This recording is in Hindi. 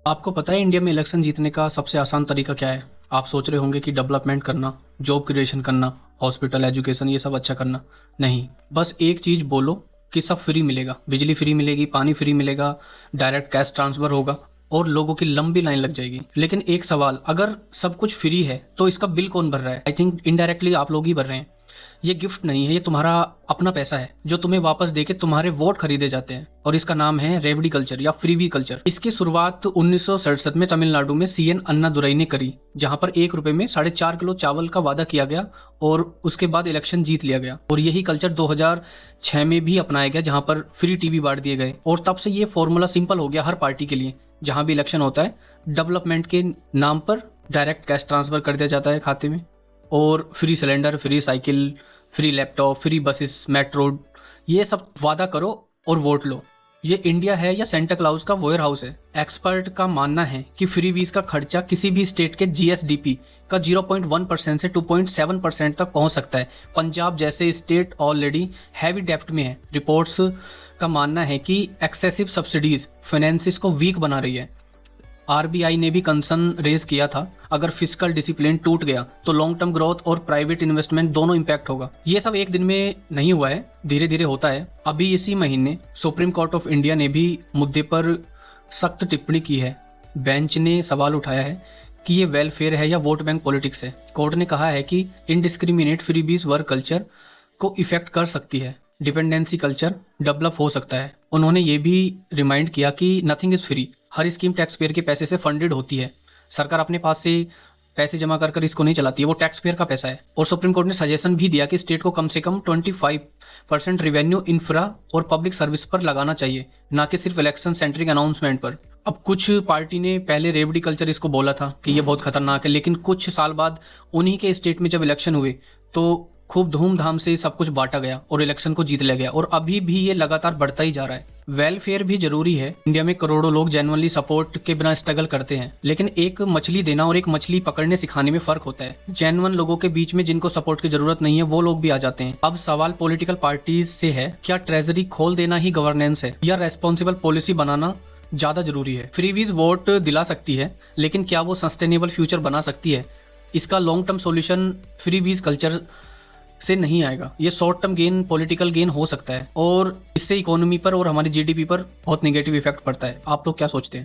आपको पता है इंडिया में इलेक्शन जीतने का सबसे आसान तरीका क्या है? आप सोच रहे होंगे कि डेवलपमेंट करना, जॉब क्रिएशन करना, हॉस्पिटल, एजुकेशन ये सब अच्छा करना। नहीं, बस एक चीज बोलो कि सब फ्री मिलेगा, बिजली फ्री मिलेगी, पानी फ्री मिलेगा, डायरेक्ट कैश ट्रांसफर होगा और लोगों की लंबी लाइन लग जाएगी। लेकिन एक सवाल, अगर सब कुछ फ्री है तो इसका बिल कौन भर रहा है? आई थिंक इनडायरेक्टली आप लोग ही भर रहे हैं। ये गिफ्ट नहीं है, ये तुम्हारा अपना पैसा है जो तुम्हें वापस देके तुम्हारे वोट खरीदे जाते हैं, और इसका नाम है रेवड़ी कल्चर या फ्रीवी कल्चर। इसकी शुरुआत 1967 में तमिलनाडु में सीएन अन्नादुरई ने करी, जहां पर 1 रुपए में 4.5 किलो चावल का वादा किया गया और उसके बाद इलेक्शन जीत लिया गया। और यही कल्चर 2006 में भी अपनाया गया, जहां पर फ्री टीवी बांट दिए गए। और तब से ये फॉर्मूला सिंपल हो गया हर पार्टी के लिए। जहां भी इलेक्शन होता है, डेवलपमेंट के नाम पर डायरेक्ट कैश ट्रांसफर कर दिया जाता है खाते में, और free cylinder, free cycle, free laptop, free buses, metro, ये सब वादा करो और वोट लो। ये इंडिया है या सेंटा क्लाउज का वेयर हाउस है? एक्सपर्ट का मानना है कि फ्री वीज का खर्चा किसी भी स्टेट के जीएसडीपी का 0.1% से 2.7% तक पहुंच सकता है। पंजाब जैसे स्टेट ऑलरेडी हैवी डेप्ट में है। रिपोर्ट्स का मानना है कि एक्सेसिव सब्सिडीज फाइनेंसिस को वीक बना रही है। आरबीआई ने भी कंसर्न रेज किया था, अगर फिस्कल डिसिप्लिन टूट गया तो लॉन्ग टर्म ग्रोथ और प्राइवेट इन्वेस्टमेंट दोनों इंपैक्ट होगा। ये सब एक दिन में नहीं हुआ है, धीरे धीरे होता है। अभी इसी महीने सुप्रीम कोर्ट ऑफ इंडिया ने भी मुद्दे पर सख्त टिप्पणी की है। बेंच ने सवाल उठाया है कि ये वेलफेयर है या वोट बैंक पॉलिटिक्स है। कोर्ट ने कहा है कि इनडिस्क्रिमिनेट फ्रीबीज वर्क कल्चर को इफेक्ट कर सकती है, डिपेंडेंसी कल्चर डेवलप हो सकता है। उन्होंने ये भी रिमाइंड किया कि nothing is free, her scheme tax payer के पैसे से फंडेड होती है। सरकार अपने पास से पैसे जमा कर इसको नहीं चलाती है, वो टैक्स पेयर का पैसा है। और सुप्रीम कोर्ट ने सजेशन भी दिया कि स्टेट को कम से कम 25% रेवेन्यू इंफ्रा और पब्लिक सर्विस पर लगाना चाहिए, ना कि सिर्फ इलेक्शन सेंट्रिक अनाउंसमेंट पर। अब कुछ पार्टी ने पहले रेवड़ी कल्चर इसको बोला था कि ये बहुत खतरनाक है, लेकिन कुछ साल बाद उन्हीं के स्टेट में जब इलेक्शन हुए तो खूब धूमधाम से सब कुछ बांटा गया और इलेक्शन को जीत लिया गया। और अभी भी ये लगातार बढ़ता ही जा रहा है। वेलफेयर भी जरूरी है। इंडिया में करोड़ों लोग जेन्युइनली सपोर्ट के बिना स्ट्रगल करते हैं, लेकिन एक मछली देना और एक मछली पकड़ने सिखाने में फर्क होता है। जेन्युइन लोगों के बीच में जिनको सपोर्ट की जरूरत नहीं है वो लोग भी आ जाते हैं। अब सवाल पॉलिटिकल पार्टीज से है, क्या ट्रेजरी खोल देना ही गवर्नेंस है या रेस्पॉन्सिबल पॉलिसी बनाना ज्यादा जरूरी है? फ्रीवीज वोट दिला सकती है, लेकिन क्या वो सस्टेनेबल फ्यूचर बना सकती है? इसका long term solution freebies culture से नहीं आएगा। ये short term gain, political gain हो सकता है, और इससे इकोनॉमी पर और हमारी जीडीपी पर बहुत नेगेटिव इफेक्ट पड़ता है। आप लोग क्या सोचते हैं?